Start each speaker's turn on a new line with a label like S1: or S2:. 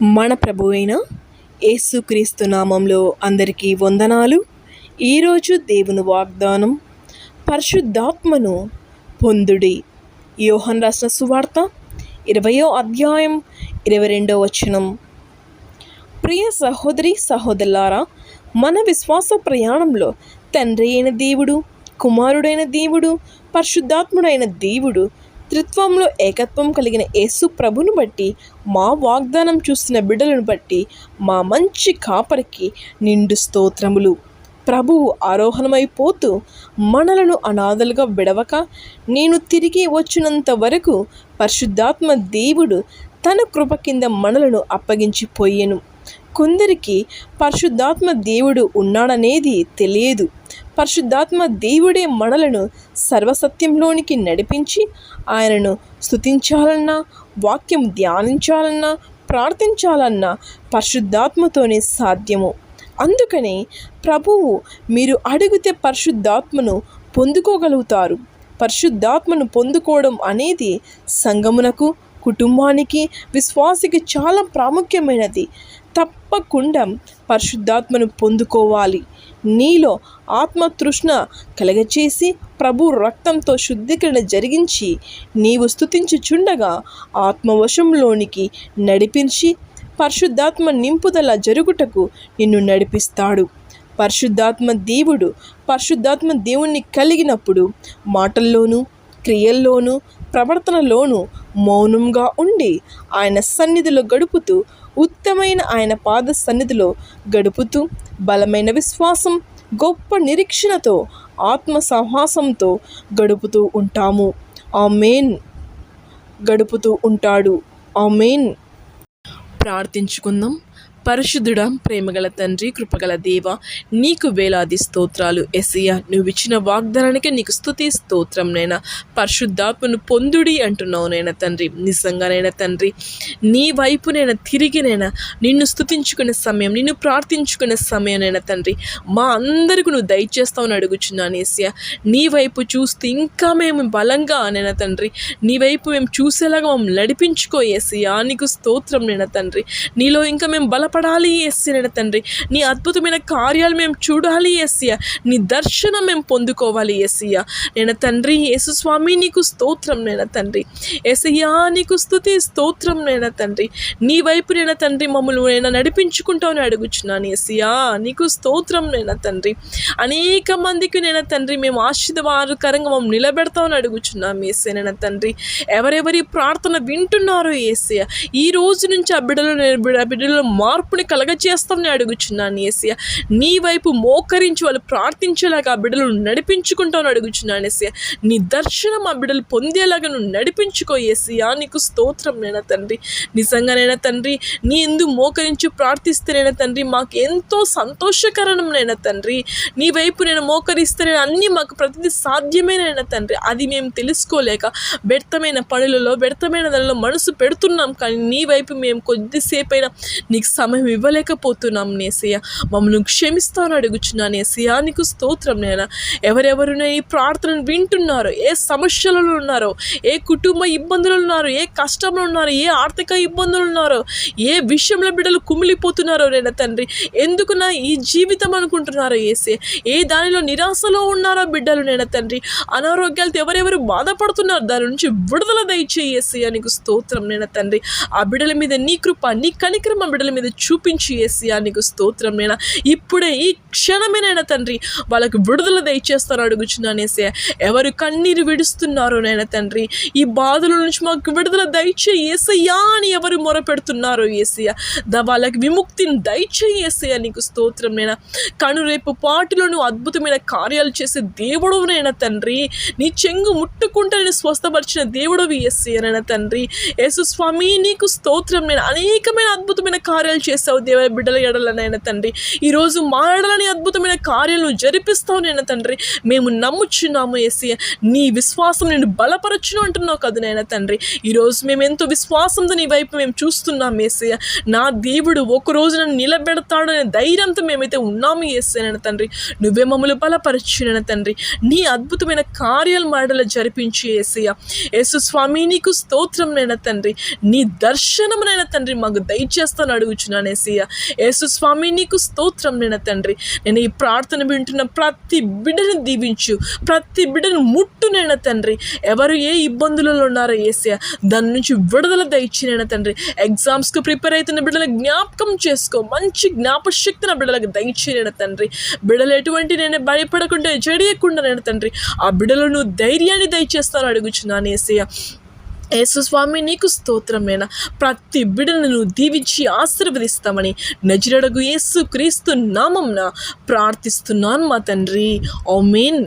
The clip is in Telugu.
S1: మన ప్రభువైన యేసుక్రీస్తు నామంలో అందరికీ వందనాలు. ఈరోజు దేవుని వాగ్దానం, పరిశుద్ధాత్మను పొందుడి. యోహాను రాసిన సువార్త 20వ అధ్యాయం 22వ వచనం. ప్రియ సహోదరి సహోదరులారా, మన విశ్వాస ప్రయాణంలో తండ్రి అయిన దేవుడు, కుమారుడైన దేవుడు, పరిశుద్ధాత్ముడైన దేవుడు త్రిత్వంలో ఏకత్వం కలిగిన యేసు ప్రభును బట్టి, మా వాగ్దానం చూస్తున్న బిడ్డలను బట్టి, మా మంచి కాపరికి నిండు స్తోత్రములు. ప్రభువు ఆరోహణమైపోతూ మనలను అనాథలుగా విడవక, నేను తిరిగి వచ్చినంత వరకు పరిశుద్ధాత్మ దేవుడు తన కృప కింద మనలను అప్పగించిపోయెను. కొందరికి పరిశుద్ధాత్మ దేవుడు ఉన్నాడనేది తెలియదు. పరిశుద్ధాత్మ దేవుడే మనలను సర్వసత్యంలోనికి నడిపించి, ఆయనను స్తుతించాలన్నా, వాక్యం ధ్యానించాలన్నా, ప్రార్థించాలన్నా పరిశుద్ధాత్మతోనే సాధ్యము. అందుకని ప్రభువు మీరు అడిగితే పరిశుద్ధాత్మను పొందుకోగలుగుతారు. పరిశుద్ధాత్మను పొందుకోవడం అనేది సంఘమునకు, కుటుంబానికి, విశ్వాసికి చాలా ప్రాముఖ్యమైనది. తప్పకుండా పరిశుద్ధాత్మను పొందుకోవాలి. నీలో ఆత్మతృష్ణ కలగచేసి ప్రభు రక్తంతో శుద్ధీకరణ జరిగించి నీవు స్తుతించుచుండగా ఆత్మవశంలోనికి నడిపించి పరిశుద్ధాత్మ నింపుదల జరుగుటకు నిన్ను నడిపిస్తాడు. పరిశుద్ధాత్మ దేవుణ్ణి కలిగినప్పుడు మాటల్లోనూ, క్రియల్లోనూ, ప్రవర్తనలోనూ మౌనంగా ఉండి ఆయన సన్నిధిలో గడుపుతూ, ఉత్తమైన ఆయన పాద సన్నిధిలో గడుపుతూ, బలమైన విశ్వాసం, గొప్ప నిరీక్షణతో, ఆత్మ సాహసంతో గడుపుతూ ఉంటాము. ఆమేన్. గడుపుతూ ఉంటాడు. ఆమేన్. ప్రార్థించుకుందాం. పరిశుద్ధుడా, ప్రేమగల తండ్రి, కృపగల దేవ, నీకు వేలాది స్తోత్రాలు. యేసయ్యా, నువ్వు ఇచ్చిన వాగ్దానానికి నీకు స్తుతి స్తోత్రం. నైనా పరిశుద్ధాత్మను పొందుడి అంటున్నావు నైనా తండ్రి. నిజంగానైనా తండ్రి, నీ వైపునైనా తిరిగినైనా నిన్ను స్తుతించుకునే సమయం, నిన్ను ప్రార్థించుకునే సమయం నైనా తండ్రి మా అందరికీ నువ్వు దయచేస్తావని అడుగుచున్నాను. యేసయ్యా, నీ వైపు చూస్తూ ఇంకా మేము బలంగా నైనా తండ్రి, నీ వైపు మేము చూసేలాగా మమ్మల్ని నడిపించుకో యేసయ్యా. నీకు స్తోత్రం నైనా తండ్రి. నీలో ఇంకా మేము బలపడాలి యేసయ్యా తండ్రి. నీ అద్భుతమైన కార్యాలు మేము చూడాలి యేసయ్యా. నీ దర్శనం మేము పొందుకోవాలి యేసయ్యా. నేను తండ్రి యేసు స్వామి, నీకు స్తోత్రం నైనా తండ్రి. యేసయ్యా, నీకు స్తుతి స్తోత్రం నైనా తండ్రి. నీ వైపు నైనా తండ్రి మమ్మల్ని నైనా నడిపించుకుంటామని అడుగుచున్నాను యేసయ్యా. నీకు స్తోత్రం నైనా తండ్రి. అనేక మందికి నైనా తండ్రి మేము ఆశీర్వాదకరంగా మమ్మల్ని నిలబెడతామని అడుగుచున్నాం యేసయ్యా తండ్రి. ఎవరెవరి ప్రార్థన వింటున్నారో యేసయ్యా, ఈ రోజు నుంచి ఆ బిడ్డలో మార్పుని కలగచేస్తామని అడుగుచున్నాను యేసయ్యా. నీ వైపు మోకరించి వాళ్ళు ప్రార్థించేలాగా ఆ బిడ్డలు నడిపించుకుంటామని అడుగుచున్నాను యేసయ్యా. నీ దర్శనం ఆ బిడ్డలు పొందేలాగా నువ్వు నడిపించుకో యేసయ్యా. నీకు స్తోత్రం నైనా తండ్రి. నిజంగానైనా తండ్రి, నీ ఎందు మోకరించి ప్రార్థిస్తేనైనా తండ్రి మాకు ఎంతో సంతోషకరణమైనా తండ్రి. నీ వైపు నేను మోకరిస్తేనే అన్నీ మాకు ప్రతిదీ సాధ్యమేనైనా తండ్రి. అది మేము తెలుసుకోలేక వ్యర్థమైన పనులలో, వ్యర్థమైన దానిలో మనసు పెడుతున్నాం. కానీ నీ వైపు మేము కొద్దిసేపైనా నీకు సమయం ఇవ్వలేకపోతున్నాం యేసయ్యా. మమ్మల్ని క్షమిస్తాను అడుగుచున్నాను యేసయ్యా. నీకు స్తోత్రం నైనా. ఎవరెవరునే ఈ ప్రార్థనను వింటున్నారో, ఏ సమస్యలలో ఉన్నారో, ఏ కుటుంబ ఇబ్బందులు ఉన్నారో, ఏ కష్టంలో ఉన్నారో, ఏ ఆర్థిక ఇబ్బందులు ఉన్నారో, ఏ విషయంలో బిడ్డలు కుమిలిపోతున్నారో నైనా తండ్రి, ఎందుకు నా ఈ జీవితం అనుకుంటున్నారో యేసయ్యా, ఏ దానిలో నిరాశలో ఉన్నారో బిడ్డలు నైనా తండ్రి, అనారోగ్యాలతో ఎవరెవరు బాధపడుతున్నారో దాని నుంచి విడుదల దయచేయి యేసయ్యా. నీకు స్తోత్రం నైనా తండ్రి. ఆ బిడ్డల మీద నీ కృప, నీ కనికరం ఆ బిడ్డల మీద చూపించి యేసయ్యా. నీకు స్తోత్రం నైనా. ఇప్పుడే ఈ క్షణమేనైనా తండ్రి వాళ్ళకు విడుదల దయచేస్తాను అడుగుచున్నాను యేసయ్యా. ఎవరు కన్నీరు విడుస్తున్నారో నైనా తండ్రి, ఈ బాధల నుంచి మాకు విడుదల దయచేయి యేసయ్యా అని ఎవరు మొరపెడుతున్నారో యేసయ్యా, వాళ్ళకి విముక్తిని దయచేయి యేసయ్యా. నీకు స్తోత్రం నైనా. కనురేపు పాటులో నువ్వు అద్భుతమైన కార్యాలు చేసే దేవుడవునైనా తండ్రి. నీ చెంగు ముట్టుకుంటే నేను స్వస్థపరిచిన దేవుడవి యేసయ్యా నైనా తండ్రి. యేసు స్వామి, నీకు స్తోత్రం నైనా. అనేకమైన అద్భుతమైన కార్యాలు చేసావు దేవ బిడ్డల ఎడలనైనా తండ్రి. ఈరోజు మా ఎడలని అద్భుతమైన కార్యాలను జరిపిస్తావు నైనా తండ్రి. మేము నమ్ముచున్నాము యేసయ్య. నీ విశ్వాసం నేను బలపరచును అంటున్నావు కదా నైనా తండ్రి. ఈరోజు మేము ఎంతో విశ్వాసంతో నీ వైపు మేము చూస్తున్నాం యేసయ్య. నా దేవుడు ఒకరోజు నన్ను నిలబెడతాడు అనే ధైర్యంతో మేమైతే ఉన్నాము యేసయ్య తండ్రి. నువ్వే మమ్మల్ని బలపరచునైనా తండ్రి. నీ అద్భుతమైన కార్యాలు మాటలు జరిపించి యేసయ్య. యేసు స్వామి నీకు స్తోత్రంనైనా తండ్రి. నీ దర్శనమునైనా తండ్రి మాకు దయచేస్తాను అడుగుచున్నాను యేసయ్య. యేసు స్వామి నీకు స్తోత్రంనైనా తండ్రి. నేను ఈ ప్రార్థన వింటున్న ప్రతి బిడ్డను దీవించు, ప్రతి బిడ్డను ముట్టునైనా తండ్రి. ఎవరు ఏ ఇబ్బందులలో ఉన్నారో యేసయ్య దాని నుంచి విడుదల దయచినైనా తండ్రి. ఎగ్జామ్స్కి ప్రిపేర్ అవుతున్న బిడ్డల జ్ఞాపకం చేసుకో, మంచి జ్ఞాపశక్తిని బిడ్డలకు దయచినైనా తండ్రి. బిడ్డలు ఎటువంటి నేను భయపడకుండా జడియకుండా నేను తండ్రి ఆ బిడ్డలను ధైర్యాన్ని దయచేస్తాను అడుగుచున్నాను యేసయ్య. యేసు స్వామి నీకు స్తోత్రమేనా. ప్రతి బిడ్డను నువ్వు దీవించి ఆశీర్వదిస్తామని నజరేయుడగు యేసు క్రీస్తు నామమున ప్రార్థిస్తున్నాను మా తండ్రి. ఆమేన్.